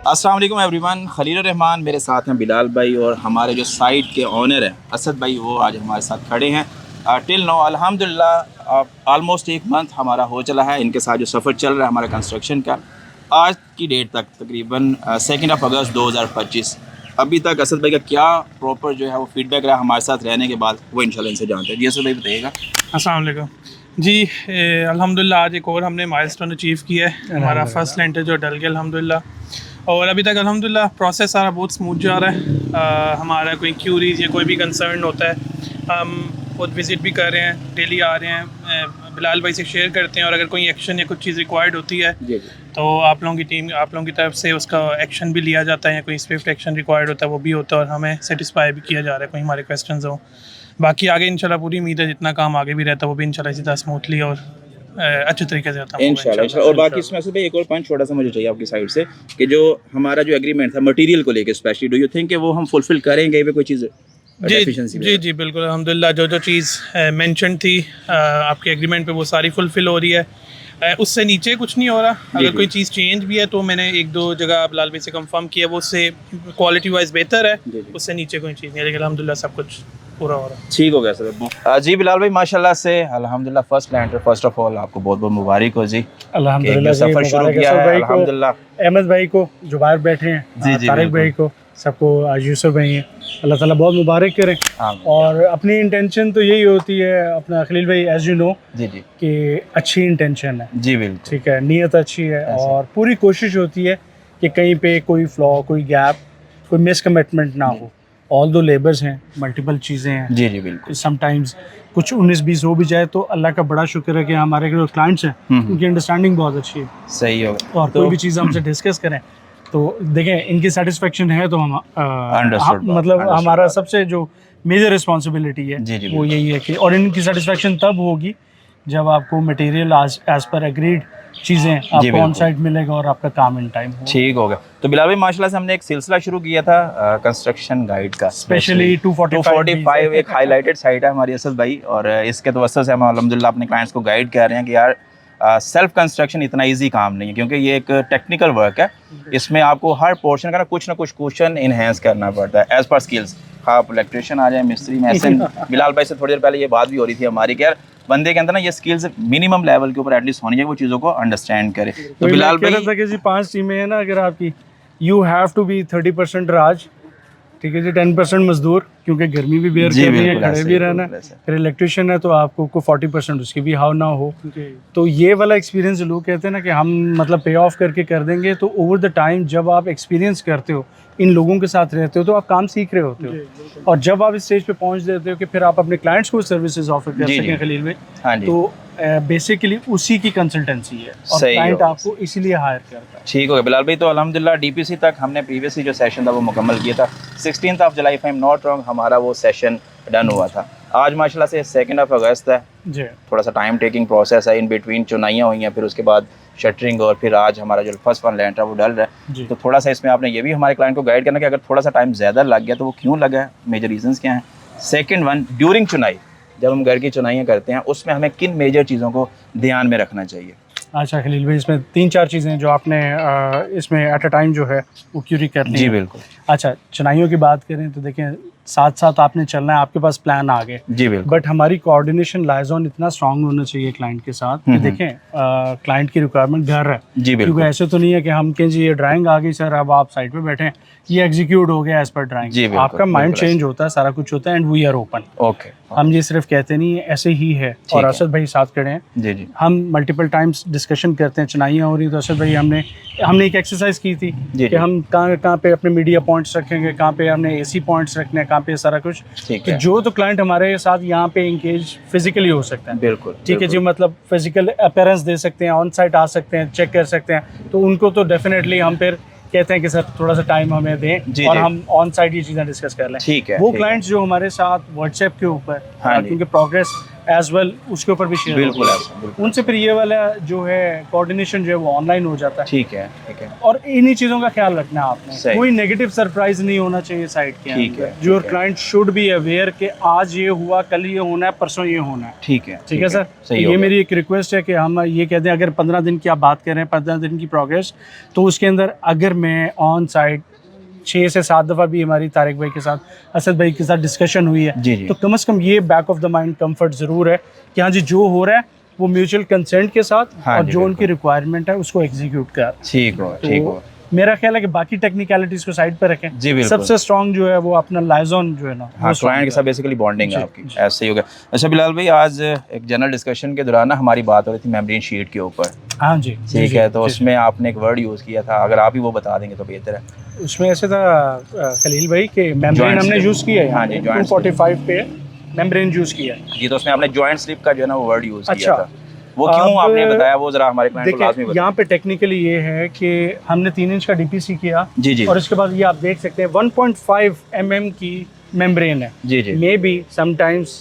अस्सलाम वालेकुम एवरीवन, खलील रहमान मेरे साथ हैं, बिलाल भाई और हमारे जो साइट के ऑनर हैं असद भाई, वो आज हमारे साथ खड़े हैं। टिल नो अल्हम्दुलिल्लाह ऑलमोस्ट एक मंथ हमारा हो चला है इनके साथ जो सफ़र चल रहा है हमारा कंस्ट्रक्शन का, आज की डेट तक तकरीबन 2 अगस्त 2025 अभी तक असद भाई का क्या प्रॉपर जो है वो फीडबैक रहा हमारे साथ रहने के बाद, वो इंशाल्लाह इनसे जानते हैं। जी असद भाई बताइएगा। अस्सलाम वालेकुम जी। अल्हम्दुलिल्लाह आज एक और हमने माइलस्टोन अचीव किया है, हमारा फर्स्ट लेंटर जो डल गया अल्हम्दुलिल्लाह। और अभी तक अल्हम्दुलिल्लाह प्रोसेस सारा बहुत स्मूथ जा रहा है। हमारा कोई क्यूरीज या कोई भी कंसर्न होता है हम खुद विज़िट भी कर रहे हैं, डेली आ रहे हैं, बिलाल भाई से शेयर करते हैं, और अगर कोई एक्शन या कुछ चीज़ रिक्वायर्ड होती है तो आप लोगों की टीम, आप लोगों की तरफ से उसका एक्शन भी लिया जाता है, या कोई स्विफ्ट एक्शन रिक्वायर्ड होता है वो भी होता है, और हमें सेटिस्फाई भी किया जा रहा है कोई हमारे क्वेश्चंस हो। बाकी आगे इंशाल्लाह पूरी उम्मीद है जितना काम आगे भी रहता है वो भी इंशाल्लाह इसी तरह स्मूथली और अच्छे तरीके से आता है इंशाल्लाह। और बाकी इसमें से एक और पॉइंट छोटा सा मुझे चाहिए आपकी साइड से कि जो हमारा जो एग्रीमेंट था मटेरियल को लेकर स्पेशली, डू यू थिंक कि वो हम फुलफिल करेंगे कोई चीज़? जी बिल्कुल अल्हम्दुलिल्लाह, जो चीज़ मेंशन थी आपके एग्रीमेंट पे वो सारी फुलफिल हो रही है। उससे नीचे कुछ नहीं हो रहा। अगर कोई चीज़ चेंज भी है तो मैंने एक दो जगह बिलाल भाई से कंफर्म किया, वो उससे क्वालिटी वाइज बेहतर है, उससे नीचे कोई चीज़ नहीं है, लेकिन अल्हम्दुलिल्लाह सब कुछ पूरा हो रहा है, ठीक हो गया सर। जी बिलाल भाई माशाल्लाह से अल्हम्दुलिल्लाह first lander, first of all आपको बहुत बहुत मुबारक हो जी। अल्हम्दुलिल्लाह सफ़र शुरू किया है अल्हम्दुलिल्लाह। अहमद भाई को जो बाहर बैठे हैं, तारिक भाई को, सबको, आज यूसुफ भाई हैं, अल्लाह ताला बहुत मुबारक करें। और अपनी इंटेंशन तो यही होती है अपना खलील भाई, एज यू नो जी कि अच्छी इंटेंशन है जी, बिल्कुल ठीक है, नीयत अच्छी है और पूरी कोशिश होती है कि कहीं पे कोई फ्लॉ, कोई गैप, कोई मिसकमिटमेंट ना हो। ऑल दो लेबर्स हैं, मल्टीपल चीज़ें हैं जी बिल्कुल, समटाइम्स कुछ 19-20 हो भी जाए तो अल्लाह का बड़ा शुक्र है कि हमारे जो क्लाइंट्स हैं उनकी अंडरस्टैंडिंग बहुत अच्छी है, सही हो। और कोई भी चीज़ हमसे डिस्कस करें तो देखें इनकी सेटिस्फेक्शन है तो हम मतलब हमारा सबसे जो मेजर रिस्पॉन्सिबिलिटी है वो यही है कि, और इनकी सेटिस्फेक्शन तब होगी जब आपको मटेरियल एज पर एग्रीड चीज़ें आपको ऑन साइट मिलेगा और आपका काम इन टाइम हो। ठीक हो गया। तो बिलाल भाई माशाल्लाह से हमने एक सिलसिला शुरू किया था कंस्ट्रक्शन गाइड का, स्पेशली 245 एक हाईलाइटेड साइट है हमारी असद भाई, और इसके तवस्सुस से हम अल्हम्दुलिल्लाह अपने क्लाइंट्स को गाइड कर रहे हैं कि यार सेल्फ कंस्ट्रक्शन इतना इजी काम नहीं है, क्योंकि ये एक टेक्निकल वर्क है, इसमें आपको हर पोर्शन का ना कुछ क्वेश्चन इन्हेंस करना पड़ता है एज पर स्किल्स। आप इलेक्ट्रिशियन आ जाए, मिस्त्री में, ऐसे बिलाल भाई से थोड़ी देर पहले ये बात भी हो रही थी हमारी कि यार बंदे के अंदर ना ये स्किल्स मिनिमम लेवल के ऊपर एटलीस्ट होनी चाहिए, वो चीज़ों को अंडरस्टैंड करे। तो बिलाल भाई कह रहा था कि जी 5 टीमें हैं ना, अगर आपकी यू हैव टू बी 30% राज, ठीक है जी, 10% मजदूर, क्योंकि गर्मी भी बेयर करनी है, खड़े भी रहना, फिर इलेक्ट्रिशियन है तो आपको 40% उसकी भी हाव ना हो। तो ये वाला एक्सपीरियंस लोग कहते हैं ना कि हम मतलब पे ऑफ करके कर देंगे, तो ओवर द टाइम जब आप एक्सपीरियंस करते हो, इन लोगों के साथ रहते हो, तो आप काम सीख रहे होते हो, और जब आप इस स्टेज पे पहुंच देते हो कि फिर आप अपने क्लाइंट्स को सर्विसेज ऑफर कर सकें खलील में, तो बेसिकली उसी की कंसल्टेंसी है और क्लाइंट आपको इसीलिए हायर करता है। ठीक हो गया बिलाल भाई। तो अल्हम्दुलिल्लाह डीपीसी तक हमने प्रीवियसली जो सेशन था वो मुकम्मल किया था, 16 जुलाई if I am not wrong हमारा वो सेशन डन हुआ था। आज माशाल्लाह से 2 अगस्त है जी, थोड़ा सा टाइम टेकिंग प्रोसेस है, इन बिटवीन चुनाइयाँ हुई हैं, फिर उसके बाद शटरिंग, और फिर आज हमारा जो फर्स्ट वन लैंड था वो डल रहा है। तो थोड़ा सा इसमें आपने ये भी हमारे क्लाइंट को गाइड करना कि अगर थोड़ा सा टाइम ज़्यादा लग गया तो वो क्यों लगा है, मेजर रीजंस क्या हैं। सेकंड वन, ड्यूरिंग चुनाई, जब हम घर की चुनाइयाँ करते हैं उसमें हमें किन मेजर चीज़ों को ध्यान में रखना चाहिए? अच्छा खलील भाई, इसमें 3-4 चीज़ें जो आपने इसमें एट अ टाइम जो है वो क्यूरी करनी है। बिल्कुल। अच्छा, चुनाइयों की बात करें तो देखें साथ साथ आपने चलना है, आपके पास प्लान आ गए जी बिल्कुल, बट हमारी कोऑर्डिनेशन लाइजॉन इतना स्ट्रांग होना चाहिए क्लाइंट के साथ कि देखें क्लाइंट की रिक्वायरमेंट घर है जी बिल्कुल, क्योंकि ऐसे तो नहीं है कि हम कहें जी ये ड्राइंग आ गई सर, अब आप साइड पे बैठे, ये एग्जीक्यूट हो गया एज पर ड्राइंग, आपका माइंड चेंज होता है, सारा कुछ होता है, and we are open. Okay, हम ये सिर्फ कहते नहीं है, ऐसे ही है। और असद भाई साथ खड़े हैं जी, हम मल्टीपल टाइम्स डिस्कशन करते हैं, चुनाइयाँ हो रही तो असद भाई हमने एक एक्सरसाइज की थी कि हम कहाँ पे अपने मीडिया पॉइंट्स रखेंगे, कहाँ पे हमने AC पॉइंट्स रखने हैं, कहाँ पे सारा कुछ, कि जो तो क्लाइंट हमारे साथ यहाँ पे इंगेज फिजिकली हो सकता है, बिल्कुल ठीक है जी, मतलब फिजिकल अपीयरेंस दे सकते हैं, ऑन साइट आ सकते हैं, चेक कर सकते हैं, तो उनको तो डेफिनेटली हम फिर कहते हैं कि सर थोड़ा सा टाइम हमें दें और हम ऑन साइट ये चीज़ें डिस्कस कर लें। ठीक है, वो क्लाइंट्स जो हमारे साथ व्हाट्सएप के ऊपर, क्योंकि प्रोग्रेस एज वेल उसके ऊपर भी शेयर बिल्कुल उनसे फिर ये वाला जो है कोऑर्डिनेशन जो है वो ऑनलाइन हो जाता है। ठीक है और इन्हीं चीज़ों का ख्याल रखना है आपने, कोई नेगेटिव सरप्राइज नहीं होना चाहिए साइट के अंदर। Your client should be aware कि आज ये हुआ, कल ये होना है, परसों ये होना है। ठीक है सर, तो ये मेरी एक रिक्वेस्ट है कि हम ये कहते हैं अगर 15 दिन की आप बात कर रहे हैं, 15 दिन की प्रोग्रेस, तो उसके अंदर अगर मैं ऑन साइट 6 से 7 दफ़ा भी हमारी तारिक भाई के साथ, असद भाई के साथ डिस्कशन हुई है, तो कम से कम ये back of the mind comfort ज़रूर है कि हाँ जी जो हो रहा है वो म्यूचुअल कंसेंट के साथ और जो उनकी रिक्वायरमेंट है उसको एग्जीक्यूट कर। ठीक हो। मेरा ख्याल है कि बाकी टेक्निकलिटीज को साइड पर रखें। जी बिल्कुल। सबसे स्ट्रॉन्ग जो है वो अपना लाइजॉन जो है ना, हाँ, क्लाइंट के साथ बेसिकली बॉन्डिंग है आपकी, ऐसे ही हो गया। अच्छा बिलाल भाई, आज एक जनरल डिस्कशन के दौरान ना हमारी बात हो रही थी मेम्ब्रेन शीट के ऊपर। हाँ जी, ठीक है, तो उसमें आपने एक वर्ड यूज़ किया था, अगर आप ही वो बता देंगे तो बेहतर है। उसमें ऐसे था खलील भाई कि मेम्ब्रेन हमने यूज़ किया है। हाँ जी, 245 पे मेम्ब्रेन यूज़ किया है जी, तो उसमें आपने जॉइंट स्लिप का जो है ना वो वर्ड यूज़ किया था, वो क्यों आपने बताया, वो जरा हमारे क्लाइंट को लाजमी बताएं। यहाँ पे टेक्निकली ये है कि हमने 3 इंच का डीपीसी किया जी, और इसके बाद ये आप देख सकते हैं 1.5 mm की मेम्ब्रेन है जी। मे बी समटाइम्स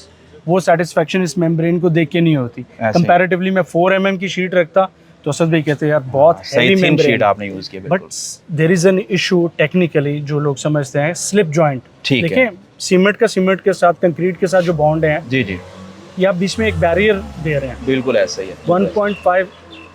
वो सेटिस्फेक्शन इस मेम्ब्रेन को देख के नहीं होती। कंपैरेटिवली मैं 4 mm की शीट रखता तो असद भाई कहते हैं यार बहुत हेवी मेम्ब्रेन शीट आपने यूज किया, but there is an issue technically जो लोग समझते हैं, स्लिप जॉइंट। देखिए सीमेंट के साथ, कंक्रीट के साथ जो बॉन्ड है जी, या बीच में एक बैरियर दे रहे हैं, बिल्कुल ऐसा ही है। 1.5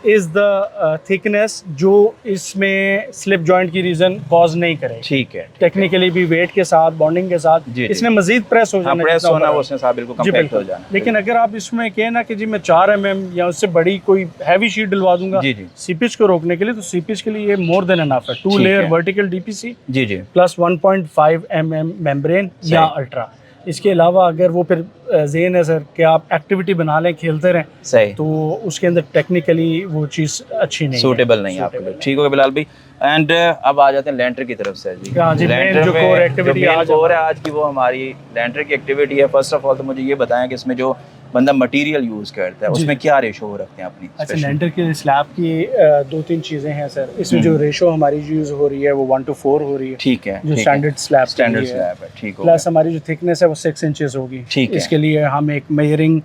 इज द थिकनेस जो इसमें स्लिप जॉइंट की रीजन कॉज नहीं करे। ठीक है, टेक्निकली भी वेट के साथ, बॉन्डिंग के साथ इसमें मजीद प्रेस हो जाना, प्रेस होना वो उसने साथ बिल्कुल कम्पैक्ट हो जाना। लेकिन अगर आप इसमें कहें ना कि जी मैं 4 mm या उससे बड़ी कोई हैवी शीट डलवा दूंगा सीपिच को रोकने के लिए, तो सीपिच के लिए ये मोर देन एनफ है। 2 लेयर वर्टिकल डीपीसी जी प्लस 1.5 mm मेम्ब्रेन या अल्ट्रा। इसके अलावा अगर वो फिर ज़ेन है सर कि आप एक्टिविटी बना लें, खेलते रहें, सही, तो उसके अंदर टेक्निकली वो चीज़ अच्छी नहीं, सूटेबल नहीं है आपके लिए। ठीक हो गया बिलाल भाई। एंड अब आ जाते हैं लेंटर की तरफ से जी। हाँ जी, लेंटर जो कोर एक्टिविटी आज की वो हमारी लेंटर की एक्टिविटी है। फर्स्ट ऑफ ऑल तो मुझे ये बताएं कि इसमें जो बंदा मटेरियल यूज़ करता है उसमें क्या रेशो रखते हैं अपनी? अच्छा, लेंटर के स्लैब की 2-3 चीज़ें हैं सर। इसमें जो रेशो हमारी यूज़ हो रही है वो 1:4 हो रही है। ठीक है, जो स्टैंडर्ड स्लैब है। ठीक है, प्लस हमारी जो थिकनेस है वो 6 इंचेस होगी। इसके लिए हम एक मेजरिंग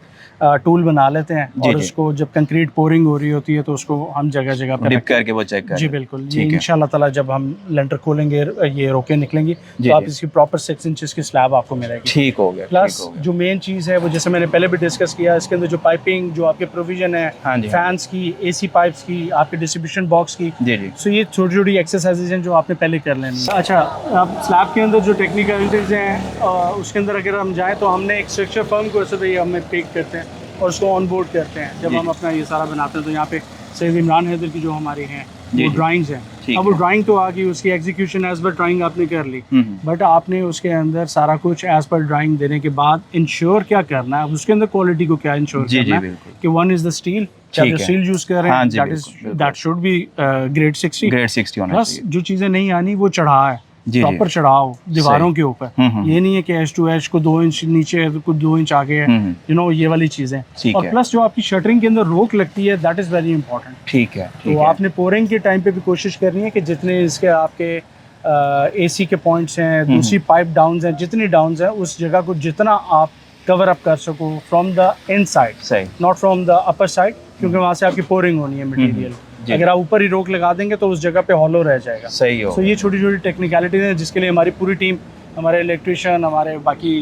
टूल बना लेते हैं और उसको जब कंक्रीट पोरिंग हो रही होती है तो उसको हम जगह जगह पर डिप करके वो चेक करें। जी बिल्कुल, ये इंशाल्लाह ताला जब हम लेंटर खोलेंगे, ये रोके निकलेंगे तो आप इसकी प्रॉपर 6 इंचेस की स्लैब आपको मिलेगी। ठीक हो गया। प्लस जो मेन चीज़ है वो जैसे मैंने पहले भी डिस्कस किया, इसके अंदर जो पाइपिंग, जो आपके प्रोविजन है फैंस की, AC पाइप्स की, आपके डिस्ट्रीब्यूशन बॉक्स की, सो ये छोटी छोटी एक्सरसाइजेज हैं जो आपने पहले कर लेनी है। अच्छा, अब स्लैब के अंदर जो टेक्निकलिटीज हैं उसके अंदर अगर हम जाएँ तो हमने एक स्ट्रक्चर फर्म को ऐसे भाई हमें पिक करते हैं और उसको ऑन बोर्ड करते हैं। जब हम अपना ये सारा बनाते हैं तो यहाँ पे सैयद इमरान हैदर की जो हमारी हैं वो ड्राइंग्स हैं। अब वो ड्राइंग तो आ गई, उसकी एग्जीक्यूशन एज पर ड्राइंग आपने कर ली, बट आपने उसके अंदर सारा कुछ एज पर ड्राइंग देने के बाद इंश्योर क्या करना है, उसके अंदर क्वालिटी को क्या इंश्योर करना है कि वन इज द स्टील, जो स्टील यूज कर रहे हैं दैट शुड बी ग्रेड 60 होना चाहिए। जो चीज़ें नहीं आनी वो चढ़ा है, प्रॉपर चढ़ाओ दीवारों के ऊपर। ये नहीं है कि एज टू एज को 2 इंच नीचे है, कुछ 2 इंच आगे है, यू नो, ये वाली चीजें। और प्लस जो आपकी शटरिंग के अंदर रोक लगती है दैट इज वेरी इंपॉर्टेंट। ठीक है, तो आपने पोरिंग के टाइम पे भी कोशिश करनी है कि जितने इसके आपके AC के पॉइंट्स हैं, दूसरी पाइप डाउन्स हैं, जितनी डाउन्स हैं उस जगह को जितना आप कवर अप कर सको from the inside, not from the upper side, क्योंकि वहाँ से आपकी पोरिंग होनी है मटेरियल। अगर आप ऊपर ही रोक लगा देंगे तो उस जगह पे हॉलो रह जाएगा। सही हो। तो ये छोटी छोटी टेक्निकलिटीज हैं जिसके लिए हमारी पूरी टीम, हमारे इलेक्ट्रिशियन, हमारे बाकी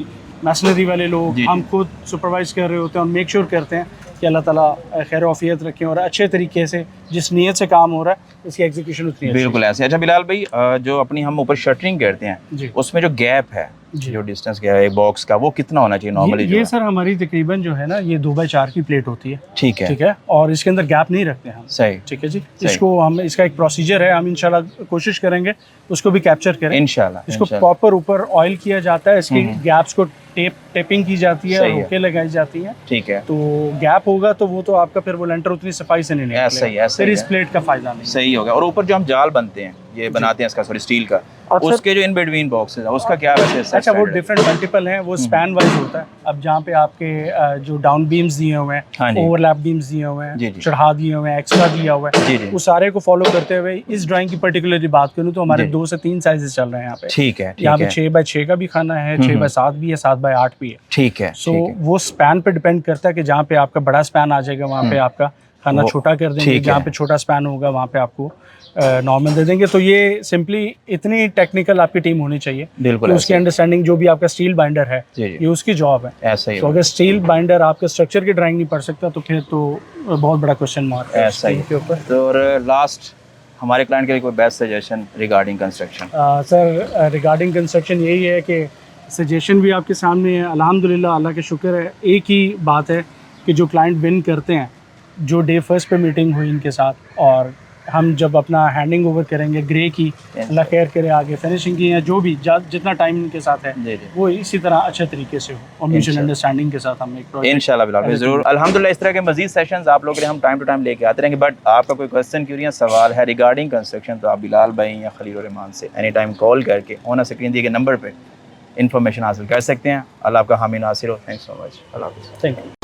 मैशनरी वाले लोग, हम खुद सुपरवाइज कर रहे होते हैं और मेक श्योर करते हैं कि अल्लाह ताला खैर आफियत रखें और अच्छे तरीके से जिस नीयत से काम हो रहा है इसकी एग्जीक्यूशन उतनी बिल्कुल ऐसे। अच्छा बिलाल भाई, जो अपनी हम ऊपर शटरिंग करते हैं उसमें जो गैप है, जो डिस्टेंस क्या है बॉक्स का, वो कितना होना चाहिए नॉर्मली? ये सर हमारी तकरीबन जो है ना ये 2x4 की प्लेट होती है। ठीक है, और इसके अंदर गैप नहीं रखते हम। सही, ठीक है जी। इसको हम, इसका एक प्रोसीजर है, हम इंशाल्लाह कोशिश करेंगे उसको भी कैप्चर करें इंशाल्लाह। इसको प्रॉपर ऊपर ऑयल किया जाता है, इसकी गैप्स को टेपिंग की जाती है, रोके लगाई जाती है। ठीक है, तो गैप होगा तो वो तो आपका फिर वो लेंटर उतनी सफाई से नहीं निकलेगा। फिर इस प्लेट का फायदा नहीं। सही हो गया। और ऊपर जो हम जाल बनते हैं, ये बनाते हैं इसका, सॉरी स्टील का, उसके जो इन बिटवीन बॉक्सेस है उसका क्या वैसे? अच्छा, वो डिफरेंट मल्टीपल हैं, वो स्पैन वाइज होता है। अब जहाँ पे आपके जो डाउन बीम्स दिए हुए हैं, ओवरलैप बीम्स दिए हुए हैं, चढ़ा दिए हुए हैं, एक्स्ट्रा दिया हुआ है, उस सारे को फॉलो करते हुए इस ड्राइंग की पर्टिकुलरली बात करूँ तो हमारे 2 से 3 साइजेस चल रहे हैं यहाँ पे। ठीक है। यहाँ पे 6x6 का भी खाना है, 6x7 भी है, 7x8 भी है। ठीक है। सो वो स्पैन पे डिपेंड करता है कि जहाँ पे आपका बड़ा स्पैन आ जाएगा वहाँ पे आपका खाना छोटा कर देंगे, जहाँ पे छोटा स्पैन होगा वहाँ पे आपको नॉर्मल दे देंगे। तो ये सिंपली इतनी टेक्निकल आपकी टीम होनी चाहिए बिल्कुल, कि उसकी अंडरस्टैंडिंग जो भी आपका स्टील बाइंडर है ये उसकी जॉब है। ऐसा ही। तो अगर स्टील बाइंडर आपके स्ट्रक्चर की ड्राइंग नहीं पढ़ सकता तो फिर तो बहुत बड़ा क्वेश्चन मार्क है ऐसा ही के ऊपर। तो और लास्ट हमारे क्लाइंट के लिए कोई best suggestion regarding construction? Sir regarding construction यही है कि सजेशन भी आपके सामने है, अल्हम्दुलिल्लाह, अल्लाह के शुक्र है। एक ही बात है कि जो क्लाइंट विन करते हैं, जो डे फर्स्ट पे मीटिंग हुई इनके साथ, और हम जब अपना हैंडिंग ओवर करेंगे ग्रे की, अल्लाह खैर करे, आगे फिनिशिंग की, या जो भी जितना टाइम इनके साथ है वो इसी तरह अच्छे तरीके से हो और म्यूचुअल अंडरस्टैंडिंग के साथ हम एक प्रोजेक्ट इंशाल्लाह बिल्कुल ज़रूर। अल्हम्दुलिल्लाह इस तरह के मजीद सेशंस आप लोग के लिए हम टाइम टू टाइम लेके आते रहेंगे। बट आपका कोई क्वेश्चन, क्यूरी या सवाल है रिगार्डिंग कंस्ट्रक्शन तो आप बिलाल भाई या खलील रहमान से एनी टाइम कॉल करके ऑन स्क्रीन दिए गए नंबर पर इन्फॉर्मेशन हासिल कर सकते हैं। अल्लाह आपका हामी नासिर हो। Thanks so much. अल्लाह हाफ़िज़। Thank you.